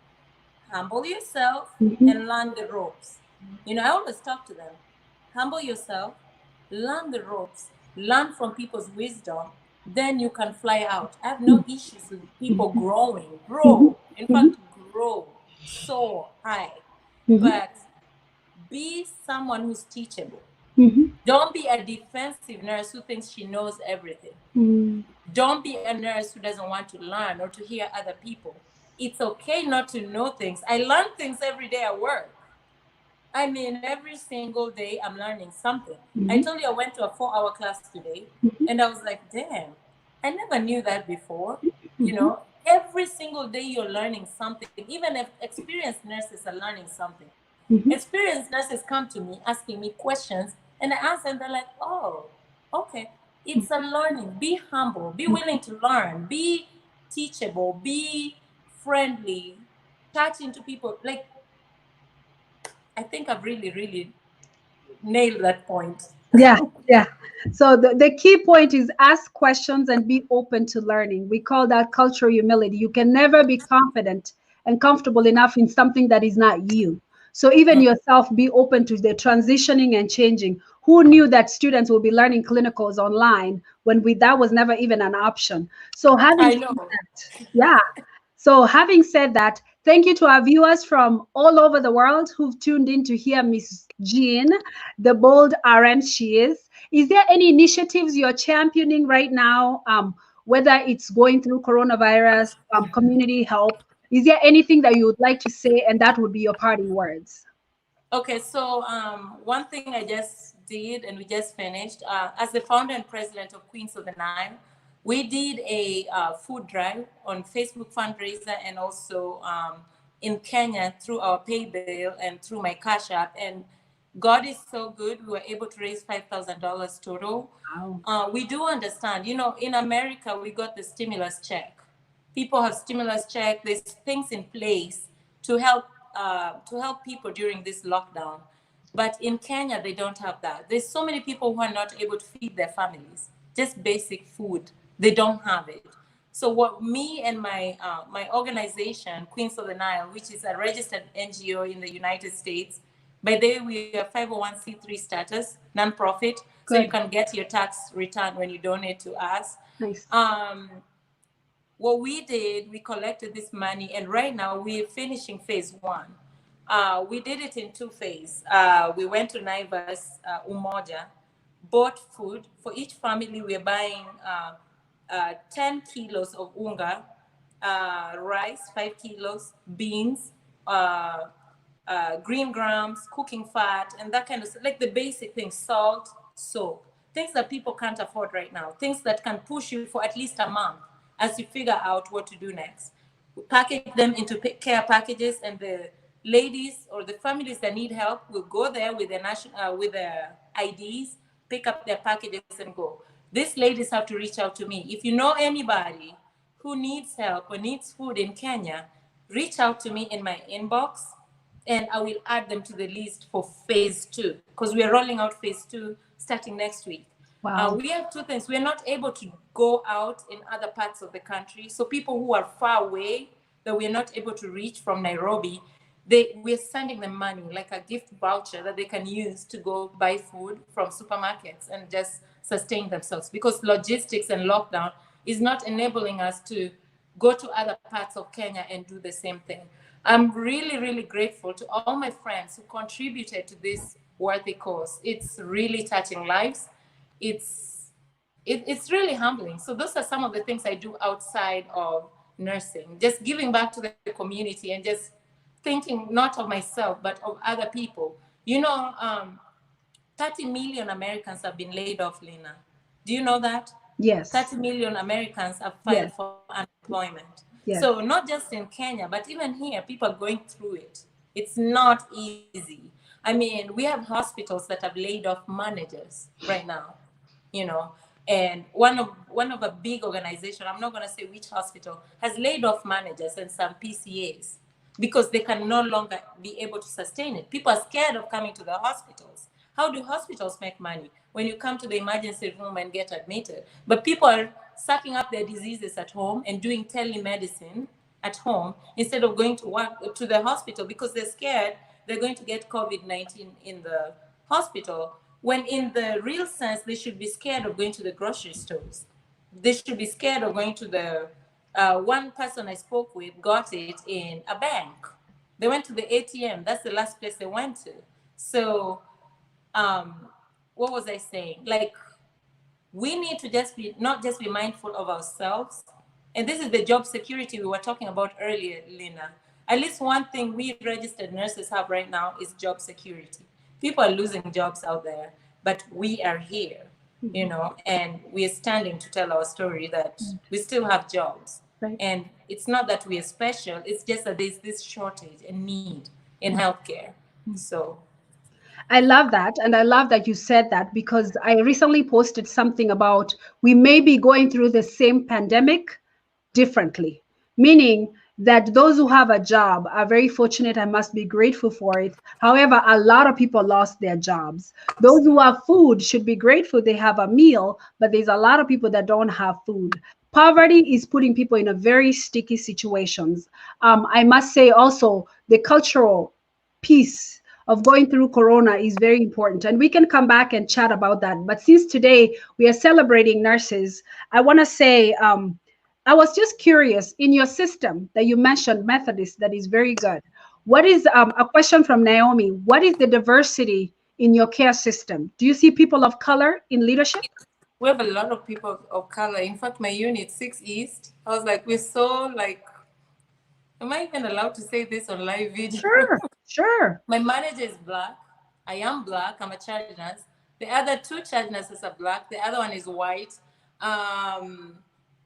humble yourself Mhm. and learn the ropes. You know, I always talk to them. Humble yourself, learn the ropes, learn from people's wisdom, then you can fly out. I have no issues with people growing. Mhm. Grow. In Mhm. fact, grow. Soar high. Mhm. But be someone who's teachable. Mhm. Don't be a defensive nurse who thinks she knows everything. Mhm. Don't be a nurse who doesn't want to learn or to hear other people. It's okay not to know things. I learn things every day at work. I mean, every single day I'm learning something. I Mhm. told you I went to a 4 hour class today, Mhm. and I was like, damn, I never knew that before. You Mhm. know, every single day you're learning something. Even if experienced nurses are learning something. Mhm. Experienced nurses come to me asking me questions, and I answer, and they're like, oh, okay. It's a learning. Be humble, be willing to learn, be teachable, be friendly, chatting to people. Like, I think I've really, really nailed that point. Yeah, yeah. So the key point is ask questions and be open to learning. We call that cultural humility. You can never be confident and comfortable enough in something that is not you. So even yourself, be open to the transitioning and changing. Who knew that students will be learning clinicals online when that was never even an option? So having I said know. that, yeah. So, having said that, thank you to our viewers from all over the world who've tuned in to hear Miss Jean, the bold RN she is. Is there any initiatives you're championing right now, whether it's going through coronavirus, community help? Is there anything that you would like to say, and that would be your parting words? Okay, so one thing I just did and we just finished, as the founder and president of Queens of the Nile, we did a food drive on Facebook fundraiser and also in Kenya through our pay bill and through my Cash App. And God is so good. We were able to raise $5,000 total. Wow. We do understand, you know, in America, we got the stimulus check. People have stimulus check. There's things in place to help people during this lockdown. But in Kenya, they don't have that. There's so many people who are not able to feed their families, just basic food. They don't have it. So what me and my organization, Queens of the Nile, which is a registered NGO in the United States, by the way, we are 501c3 status, nonprofit, so you Good. can get your tax return when you donate to us. Nice. Um, what we did, we collected this money, and right now we're finishing phase one. We did it in two phases. We went to Naivas, Umoja, bought food. For each family, we're buying 10 kilos of unga, rice, 5 kilos, beans, green grams, cooking fat, and that kind of stuff, like the basic things, salt, soap, things that people can't afford right now, things that can push you for at least a month as you figure out what to do next. We package them into care packages, and the ladies or the families that need help will go there with their with their IDs, pick up their packages, and go. These ladies have to reach out to me. If you know anybody who needs help or needs food in Kenya, reach out to me in my inbox and I will add them to the list for phase two because we are rolling out phase two starting next week. Wow. We have two things. We are not able to go out in other parts of the country. So people who are far away that we are not able to reach from Nairobi, we're sending them money like a gift voucher that they can use to go buy food from supermarkets and just sustain themselves because logistics and lockdown is not enabling us to go to other parts of Kenya and do the same thing. I'm really, really grateful to all my friends who contributed to this worthy cause. It's really touching lives. It's really humbling. So those are some of the things I do outside of nursing, just giving back to the community and just thinking not of myself but of other people. You know, 30 million Americans have been laid off, Lena. Do you know that? Yes. 30 million Americans have filed Yes. for unemployment. So Yes. not just in Kenya, but even here, people are going through it. It's not easy. I mean, we have hospitals that have laid off managers right now, you know, and one of a big organization, I'm not going to say which hospital, has laid off managers and some PCAs because they can no longer be able to sustain it. People are scared of coming to the hospitals. How do hospitals make money when you come to the emergency room and get admitted? But people are sucking up their diseases at home and doing telemedicine at home instead of going to work to the hospital because they're scared they're going to get COVID-19 in the hospital, when in the real sense they should be scared of going to the grocery stores. They should be scared of going to the one person I spoke with got it in a bank. They went to the ATM. That's the last place they went to. So what was I saying? Like, we need to just be not just be mindful of ourselves. And this is the job security we were talking about earlier, Lina. At least one thing we registered nurses have right now is job security. People are losing jobs out there, but we are here, and we are standing to tell our story that we still have jobs. Right. And it's not that we are special, it's just that there's this shortage and need in healthcare. So I love that. And I love that you said that because I recently posted something about we may be going through the same pandemic differently, meaning that those who have a job are very fortunate and must be grateful for it. However, a lot of people lost their jobs. Those who have food should be grateful they have a meal, but there's a lot of people that don't have food. Poverty is putting people in a very sticky situations. I must say also the cultural piece of going through corona is very important, and we can come back and chat about that. But since today we are celebrating nurses, I want to say I was just curious in your system that you mentioned Methodist, that is very good. What is a question from Naomi? What is the diversity in your care system? Do you see people of color in leadership? we have a lot of people of color. In fact, my unit, 6 East, I was like, we're so like, am I even allowed to say this on live video? Sure, sure. My manager is black. I am black. I'm a charge nurse. The other two charge nurses are black. The other one is white.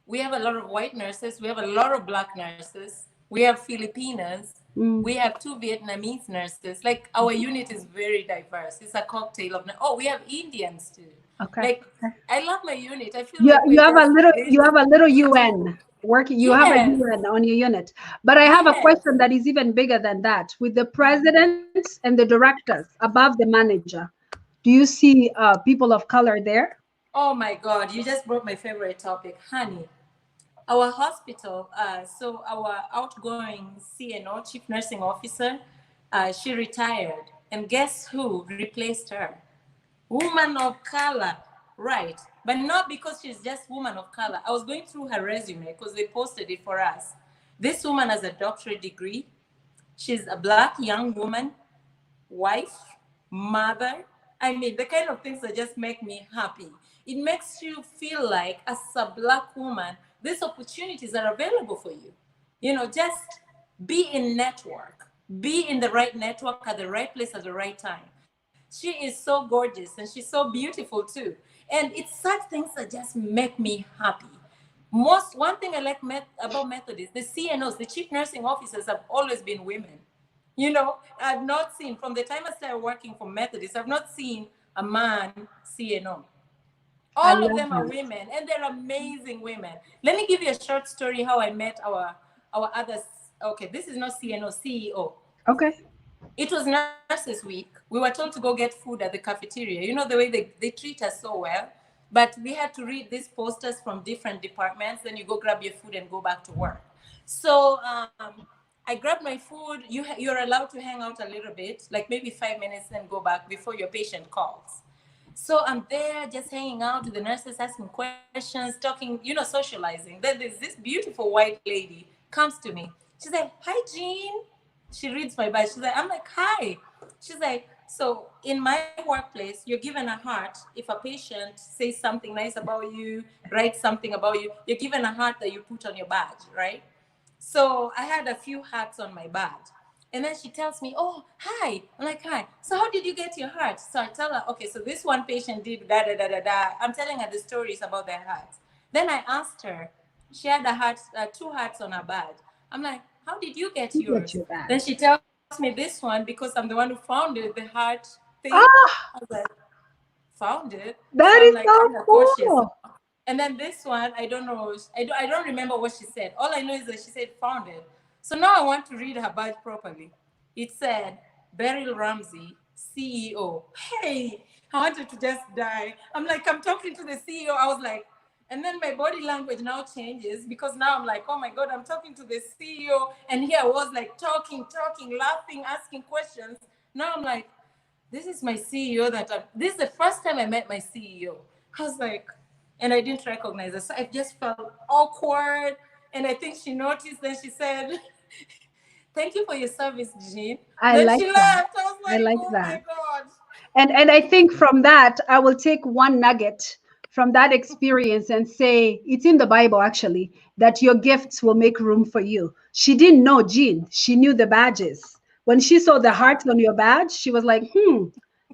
We have a lot of white nurses. We have a lot of black nurses. We have Filipinas. We have 2 Vietnamese nurses. Like, our unit is very diverse. It's a cocktail of. Oh, we have Indians too. Okay. Like, I love my unit. I feel You, like you we're have a just little this. you have a little UN working. You have a Yes. UN on your unit. But I have a Yes. question that is even bigger than that. With the presidents and the directors above the manager, do you see people of color there? Oh my God, you just brought my favorite topic, honey. Our hospital, so our outgoing CNO, Chief Nursing Officer, she retired. And guess who replaced her? Woman of color, right? But not because she's just woman of color. I was going through her resume because they posted it for us. This woman has a doctorate degree. She's a black young woman, wife, mother. I mean, the kind of things that just make me happy. It makes you feel like, as a black woman, these opportunities are available for you. Just be in network, be in the right network at the right place at the right time. She is so gorgeous and she's so beautiful too. And it's such things that just make me happy. One thing I like about Methodists, the CNOs, the chief nursing officers, have always been women. I've not seen, from the time I started working for Methodist, I've not seen a man CNO. I All of love them are that. women, and they're amazing women. Let me give you a short story how I met our others. Okay, this is not CNO, CEO. Okay. It was Nurses Week. We were told to go get food at the cafeteria. You know the way they treat us so well. But we had to read these posters from different departments. Then you go grab your food and go back to work. So I grabbed my food. You're allowed to hang out a little bit, like maybe 5 minutes, and go back before your patient calls. So I'm there just hanging out with the nurses, asking questions, talking, socializing. Then there's this beautiful white lady comes to me. She's like, "Hi, Jean." She reads my badge. She's like, I'm like, "Hi." She's like, "So in my workplace, you're given a heart. If a patient says something nice about you, writes something about you, you're given a heart that you put on your badge, right?" So I had a few hearts on my badge. And then she tells me, "Oh, hi." I'm like, "Hi. So how did you get your heart?" So I tell her, "Okay, so this one patient did da da da da da." I'm telling her the stories about their hearts. Then I asked her, she had 2 hearts on her badge. I'm like, "How did you get You get yours?" your Then badge. she tells me this one, because I'm the one who founded the heart thing. I Ah, was like, "Found it?" So that I'm is like kind so of cautious. cool. And then this one, I don't know. I don't remember what she said. All I know is that she said "found it." So now I want to read her badge properly. It said, "Beryl Ramsey, CEO. Hey, I wanted to just die. I'm like, I'm talking to the CEO. I was like, and then my body language now changes because now I'm like, oh my God, I'm talking to the CEO. And here I was like talking, laughing, asking questions. Now I'm like, this is my CEO this is the first time I met my CEO. I was like, and I didn't recognize her. So I just felt awkward. And I think she noticed. Then she said, thank you for your service, Jean. I Then like she that. left. I was I like, like oh that. my God. And I think from that, I will take one nugget from that experience and say it's in the Bible actually that your gifts will make room for you. She didn't know Jean. She knew the badges. When she saw the hearts on your badge, she was like,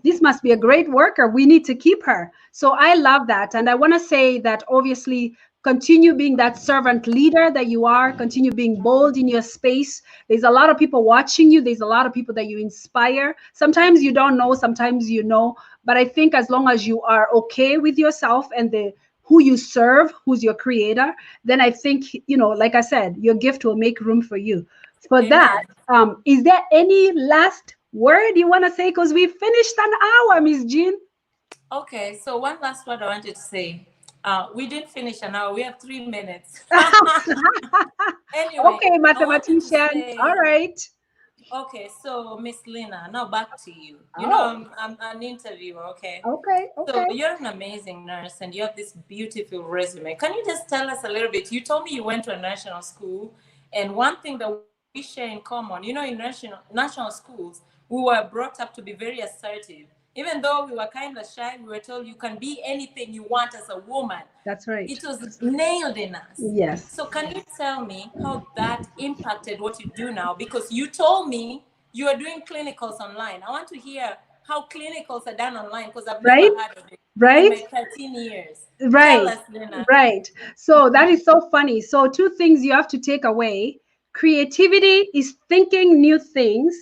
this must be a great worker. We need to keep her. So I love that. And I want to say that obviously continue being that servant leader that you are, continue being bold in your space. There's a lot of people watching you. There's a lot of people that you inspire. Sometimes you don't know, sometimes you know. But I think as long as you are okay with yourself and the who you serve, who's your creator, then I think, like I said, your gift will make room for you. For that, Amen. is there any last word you want to say? Because we finished an hour, Miss Jean. Okay, so one last word I wanted to say. We didn't finish an hour. We have 3 minutes. Anyway, Okay, I wanted to mathematician. All say, right. okay, so Miss Lina, now back to you. You know, Oh, I'm an interviewer, okay? okay, So okay. you're an amazing nurse and you have this beautiful resume. Can you just tell us a little bit? You told me you went to a national school, and one thing that we share in common, you know, in national schools, we were brought up to be very assertive. Even though we were kind of shy, we were told you can be anything you want as a woman. That's right. It was nailed in us. Yes. So can you tell me how that impacted what you do now? Because you told me you are doing clinicals online. I want to hear how clinicals are done online because I've never Right? heard of it in Right? my 13 years. Tell Right. us, Lena. Right. So that is so funny. So two things you have to take away. Creativity is thinking new things.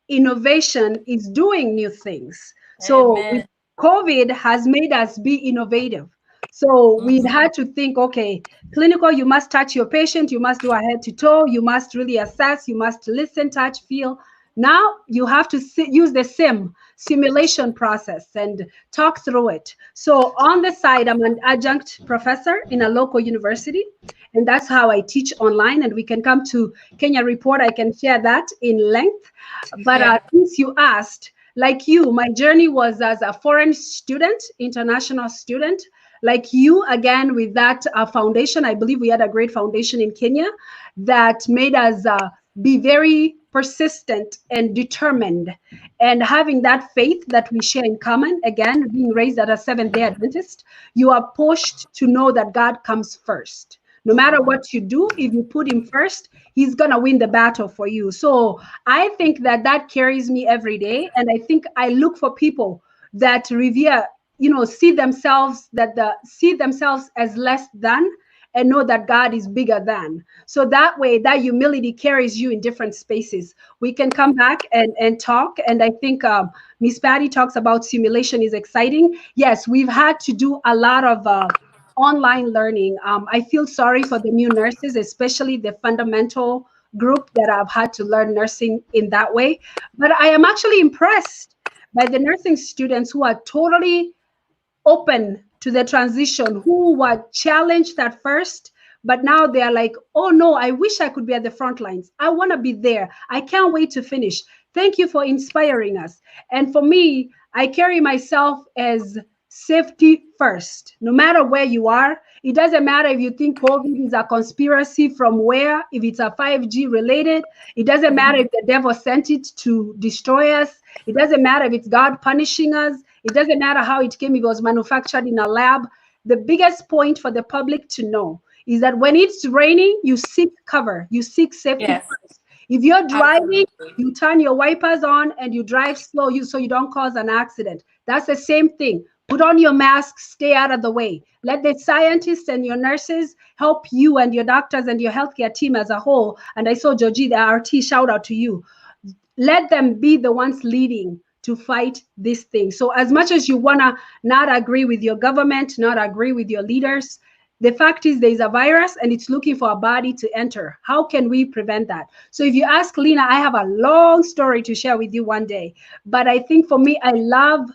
Innovation is doing new things. So with Amen. COVID has made us be innovative. So we Mhm. had to think, okay, clinical, you must touch your patient, you must do a head to toe, you must really assess, you must listen, touch, feel. Now you have to use the simulation process and talk through it. So on the side, I'm an adjunct professor in a local university, and that's how I teach online. And we can come to Kenya Report. I can share that in length. But Yeah. since you asked, like you, my journey was as a foreign student, international student. Like you, again, with that foundation, I believe we had a great foundation in Kenya that made us be very persistent and determined, and having that faith that we share in common. Again, being raised at a Seventh-day Adventist, you are pushed to know that God comes first. No matter what you do, if you put him first, he's going to win the battle for you. So I think that that carries me every day. And I think I look for people that revere, see themselves as less than, and know that God is bigger than. So that way, that humility carries you in different spaces. We can come back and talk. And I think Miss Patty talks about simulation is exciting. Yes, we've had to do a lot of online learning. I feel sorry for the new nurses, especially the fundamental group that have had to learn nursing in that way. But I am actually impressed by the nursing students who are totally open to the transition, who were challenged at first, but now they are like, oh no, I wish I could be at the front lines. I want to be there. I can't wait to finish. Thank you for inspiring us. And for me, I carry myself as safety first, no matter where you are. It doesn't matter if you think COVID is a conspiracy from where, if it's a 5G related. It doesn't matter if the devil sent it to destroy us. It doesn't matter if it's God punishing us. It doesn't matter how it came, if it was manufactured in a lab. The biggest point for the public to know is that when it's raining, you seek cover, you seek safety Yes, first. If you're driving, absolutely. you turn your wipers on and you drive slow so you don't cause an accident. That's the same thing. Put on your mask, stay out of the way. Let the scientists and your nurses help you, and your doctors and your healthcare team as a whole. And I saw Georgie, the RT, shout out to you. Let them be the ones leading to fight this thing. So as much as you want to not agree with your government, not agree with your leaders, The fact is there is a virus and it's looking for a body to enter. How can we prevent that? So if you ask Lyna, I have a long story to share with you one day. But I think for me, I love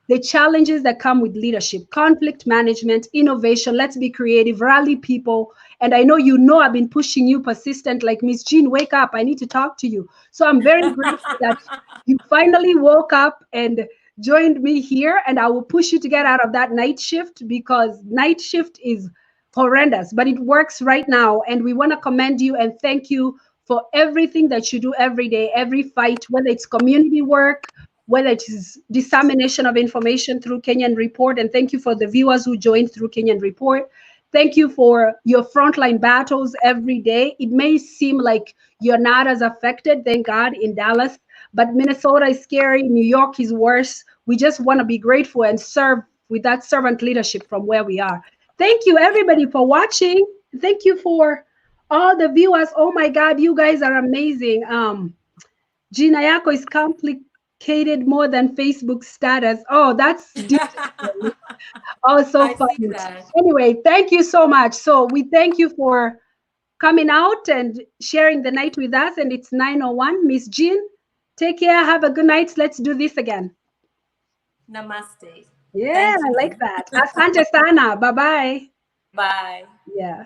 the challenges that come with leadership, conflict management, innovation. Let's be creative, rally people. And I know I've been pushing you persistent, like Miss Jean, wake up. I need to talk to you. So I'm very grateful that you finally woke up and joined me here. And I will push you to get out of that night shift, because night shift is horrendous, but it works right now. And we want to commend you and thank you for everything that you do every day, every fight, whether it's community work, whether it is dissemination of information through Kenyan Report. And thank you for the viewers who joined through Kenyan Report. Thank you for your frontline battles every day. It may seem like you're not as affected, thank God, in Dallas, but Minnesota is scary. New York is worse. We just want to be grateful and serve with that servant leadership from where we are. Thank you, everybody, for watching. Thank you for all the viewers. Oh my God, you guys are amazing. Jean, Ayacko is complicated more than Facebook status. Oh, that's oh, so I see funny. that. Anyway, thank you so much. So we thank you for coming out and sharing the night with us. And it's 9:01. Miss Jean, take care. Have a good night. Let's do this again. Namaste. Yeah, Thank I like you. that. Asante sana. Bye-bye. Bye. Yeah.